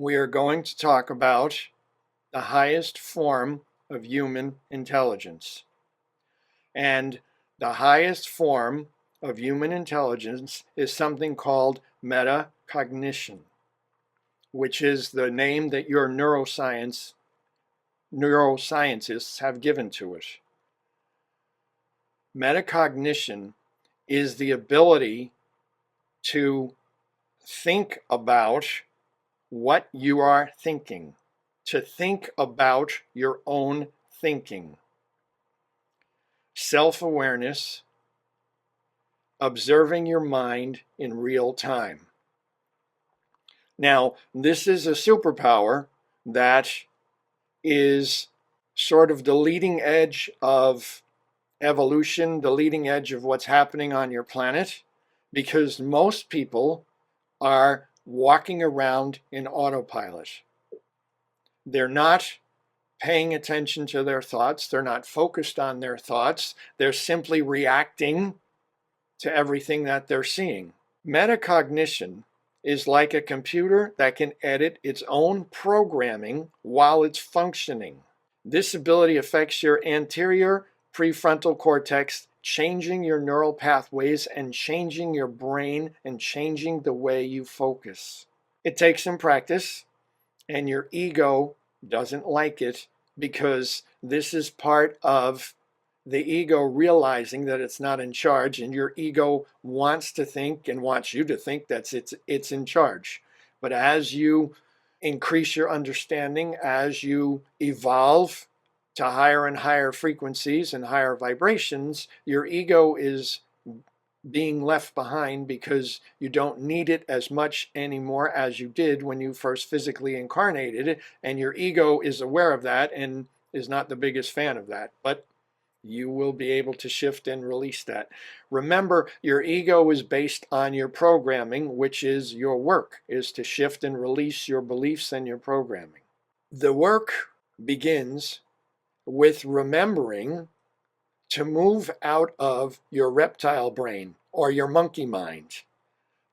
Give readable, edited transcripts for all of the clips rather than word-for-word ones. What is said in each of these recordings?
we are going to talk about the highest form of human intelligence. And the highest form of human intelligence is something called metacognition, which is the name that your neuroscientists have given to it. Metacognition is the ability to think about what you are thinking, to think about your own thinking. Self-awareness, observing your mind in real time. Now, this is a superpower that is sort of the leading edge of evolution, the leading edge of what's happening on your planet, because most people are walking around in autopilot. They're not paying attention to their thoughts. They're not focused on their thoughts. They're simply reacting to everything that they're seeing. Metacognition is like a computer that can edit its own programming while it's functioning. This ability affects your anterior prefrontal cortex, changing your neural pathways and changing your brain and changing the way you focus. It takes some practice, and your ego doesn't like it because this is part of the ego realizing that it's not in charge, and your ego wants to think and wants you to think that it's in charge. But as you increase your understanding, as you evolve to higher and higher frequencies and higher vibrations, your ego is being left behind because you don't need it as much anymore as you did when you first physically incarnated, and your ego is aware of that and is not the biggest fan of that. But you will be able to shift and release that. Remember, your ego is based on your programming, which is your work, is to shift and release your beliefs and your programming. The work begins with remembering to move out of your reptile brain or your monkey mind,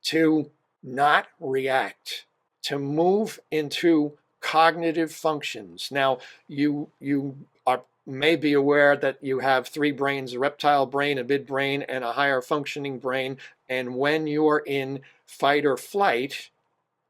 to not react, to move into cognitive functions. Now, you may be aware that you have three brains: a reptile brain, a midbrain, and a higher functioning brain. And when you're in fight or flight,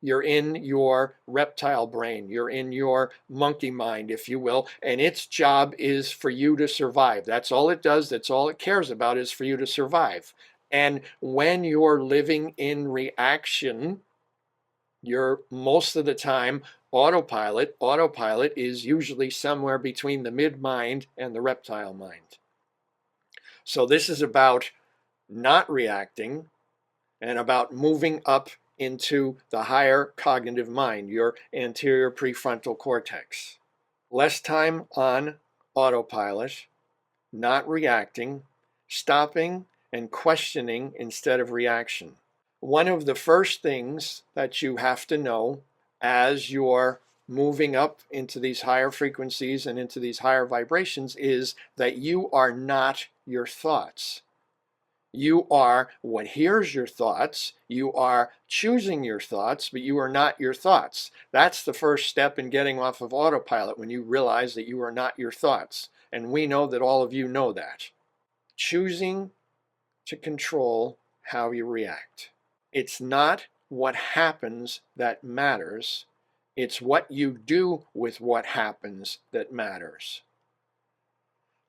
you're in your reptile brain, you're in your monkey mind, if you will, and its job is for you to survive. That's all it does, that's all it cares about, is for you to survive. And when you're living in reaction, you're most of the time autopilot. Autopilot is usually somewhere between the mid-mind and the reptile mind. So this is about not reacting and about moving up into the higher cognitive mind, your anterior prefrontal cortex. Less time on autopilot, not reacting, stopping and questioning instead of reaction. One of the first things that you have to know as you're moving up into these higher frequencies and into these higher vibrations is that you are not your thoughts. You are what hears your thoughts. You are choosing your thoughts, but you are not your thoughts. That's the first step in getting off of autopilot, when you realize that you are not your thoughts. And we know that all of you know that. Choosing to control how you react. It's not what happens that matters. It's what you do with what happens that matters.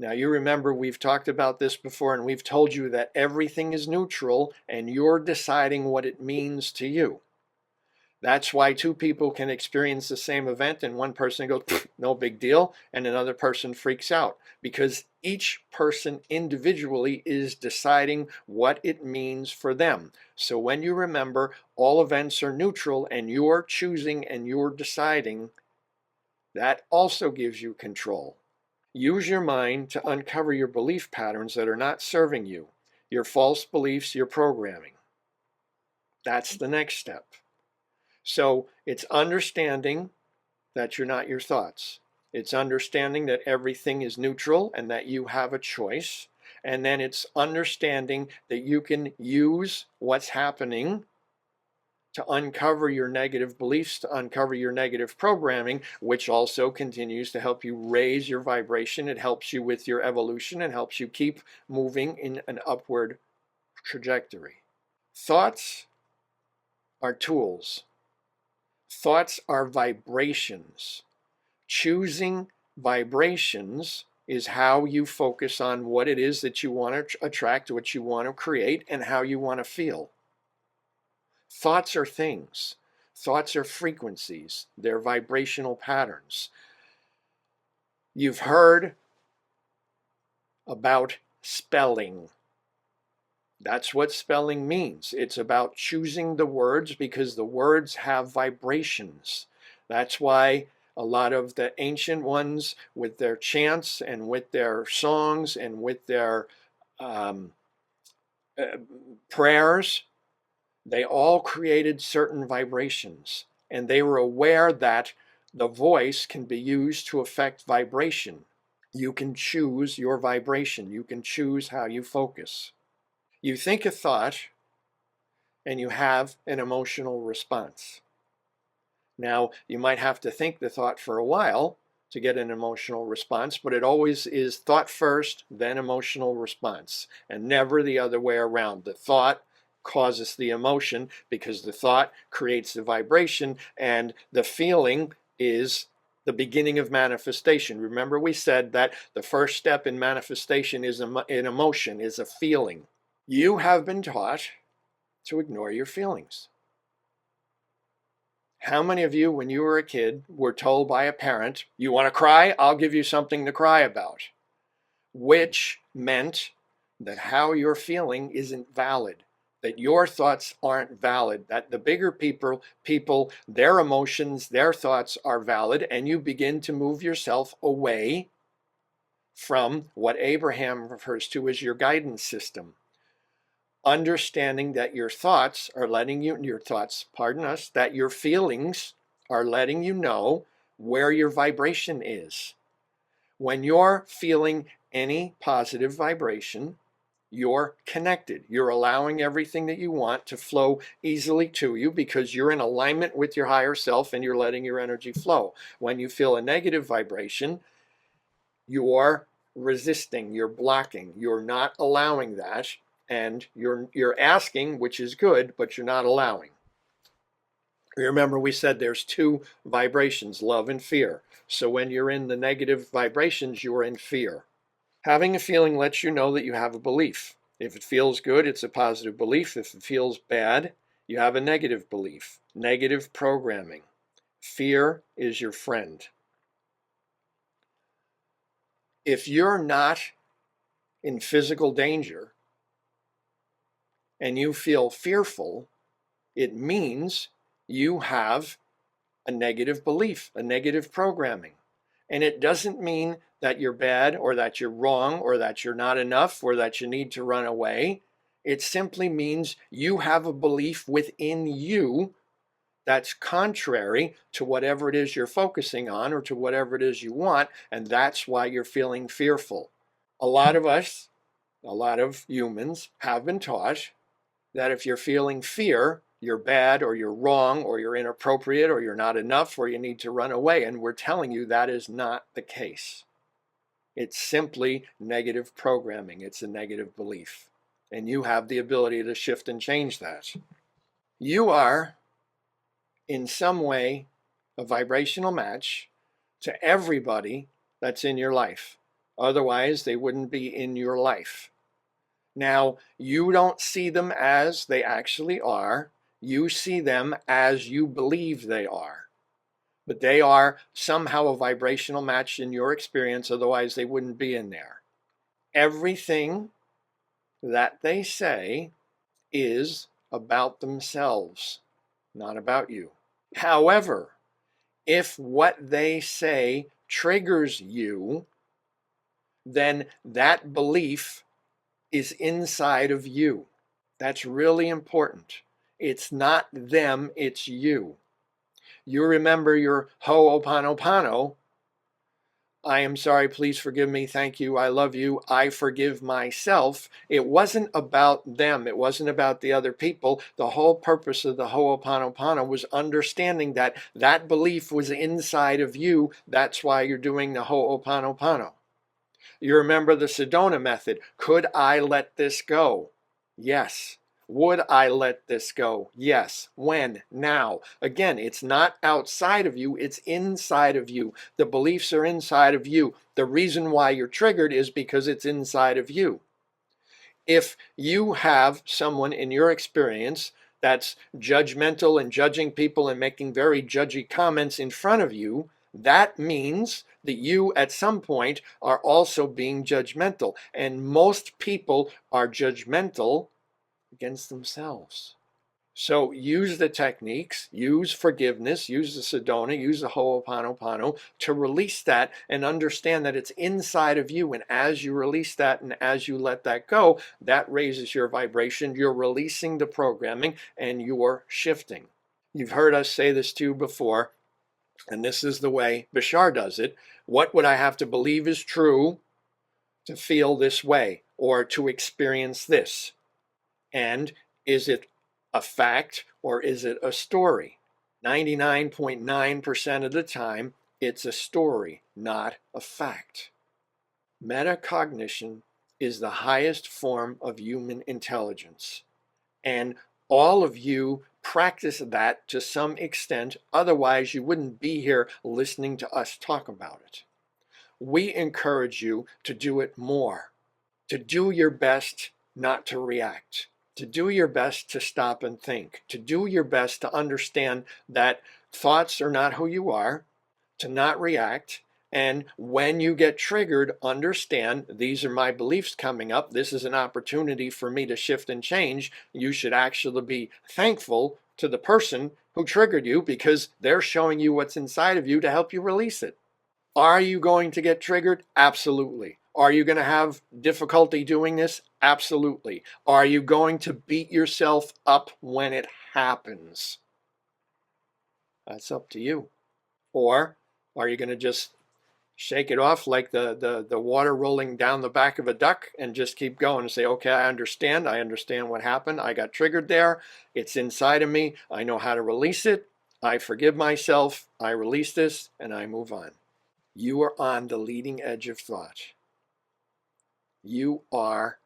Now, you remember we've talked about this before, and we've told you that everything is neutral and you're deciding what it means to you. That's why two people can experience the same event and one person goes, no big deal, and another person freaks out, because each person individually is deciding what it means for them. So when you remember all events are neutral and you're choosing and you're deciding, that also gives you control. Use your mind to uncover your belief patterns that are not serving you, your false beliefs, your programming. That's the next step. So it's understanding that you're not your thoughts. It's understanding that everything is neutral and that you have a choice. And then it's understanding that you can use what's happening to uncover your negative beliefs, to uncover your negative programming, which also continues to help you raise your vibration. It helps you with your evolution and helps you keep moving in an upward trajectory. Thoughts are tools. Thoughts are vibrations. Choosing vibrations is how you focus on what it is that you want to attract, what you want to create, and how you want to feel. Thoughts are things. Thoughts are frequencies. They're vibrational patterns. You've heard about spelling. That's what spelling means. It's about choosing the words because the words have vibrations. That's why a lot of the ancient ones with their chants and with their songs and with their prayers, they all created certain vibrations. And they were aware that the voice can be used to affect vibration. You can choose your vibration. You can choose how you focus. You think a thought and you have an emotional response. Now, you might have to think the thought for a while to get an emotional response, but it always is thought first, then emotional response, and never the other way around. The thought causes the emotion because the thought creates the vibration, and the feeling is the beginning of manifestation. Remember, we said that the first step in manifestation is an emotion, is a feeling. You have been taught to ignore your feelings. How many of you, when you were a kid, were told by a parent, you want to cry? I'll give you something to cry about. Which meant that how you're feeling isn't valid, that your thoughts aren't valid, that the bigger people, their emotions, their thoughts are valid, and you begin to move yourself away from what Abraham refers to as your guidance system. Understanding that your thoughts are letting you, that your feelings are letting you know where your vibration is. When you're feeling any positive vibration, you're connected. You're allowing everything that you want to flow easily to you because you're in alignment with your higher self and you're letting your energy flow. When you feel a negative vibration, you're resisting, you're blocking, you're not allowing that. And you're asking, which is good, but you're not allowing. Remember, we said there's two vibrations, love and fear. So when you're in the negative vibrations, you're in fear. Having a feeling lets you know that you have a belief. If it feels good, it's a positive belief. If it feels bad, you have a negative belief. Negative programming. Fear is your friend. If you're not in physical danger, and you feel fearful, it means you have a negative belief, a negative programming. And it doesn't mean that you're bad or that you're wrong or that you're not enough or that you need to run away. It simply means you have a belief within you that's contrary to whatever it is you're focusing on or to whatever it is you want, and that's why you're feeling fearful. A lot of us, a lot of humans have been taught that if you're feeling fear, you're bad or you're wrong or you're inappropriate or you're not enough or you need to run away. And we're telling you that is not the case. It's simply negative programming. It's a negative belief. And you have the ability to shift and change that. You are, in some way, a vibrational match to everybody that's in your life. Otherwise, they wouldn't be in your life. Now, you don't see them as they actually are. You see them as you believe they are. But they are somehow a vibrational match in your experience, otherwise they wouldn't be in there. Everything that they say is about themselves, not about you. However, if what they say triggers you, then that belief is inside of you. That's really important. It's not them, it's you. You remember your Ho'oponopono I am sorry, please forgive me, thank you, I love you, I forgive myself. It wasn't about them. It wasn't about the other people. The whole purpose of the Ho'oponopono was understanding that that belief was inside of you. That's why you're doing the Ho'oponopono. You remember the Sedona method. Could I let this go? Yes. Would I let this go? Yes. When? Now. Again, it's not outside of you, it's inside of you. The beliefs are inside of you. The reason why you're triggered is because it's inside of you. If you have someone in your experience that's judgmental and judging people and making very judgy comments in front of you, that means that you at some point are also being judgmental. And most people are judgmental against themselves. So use the techniques, use forgiveness, use the Sedona, use the Ho'oponopono to release that and understand that it's inside of you. And as you release that and as you let that go, that raises your vibration. You're releasing the programming and you're shifting. You've heard us say this too before, and this is the way Bashar does it. What would I have to believe is true to feel this way or to experience this? And is it a fact or is it a story? 99.9% of the time, it's a story, not a fact. Metacognition is the highest form of human intelligence. And all of you practice that to some extent, otherwise you wouldn't be here listening to us talk about it. We encourage you to do it more, to do your best not to react, to do your best to stop and think, to do your best to understand that thoughts are not who you are, to not react. And when you get triggered, understand these are my beliefs coming up. This is an opportunity for me to shift and change. You should actually be thankful to the person who triggered you because they're showing you what's inside of you to help you release it. Are you going to get triggered? Absolutely. Are you going to have difficulty doing this? Absolutely. Are you going to beat yourself up when it happens? That's up to you. Or are you going to just shake it off like the water rolling down the back of a duck and just keep going and say, okay, I understand what happened. I got triggered there. It's inside of me. I know how to release it. I forgive myself. I release this and I move on. You are on the leading edge of thought. You are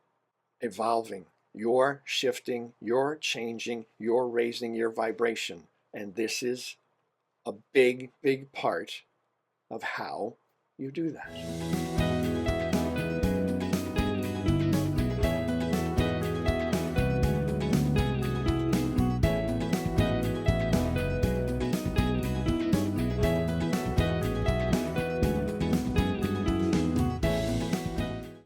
evolving. You're shifting. You're changing. You're raising your vibration. And this is a big, big part of how you do that.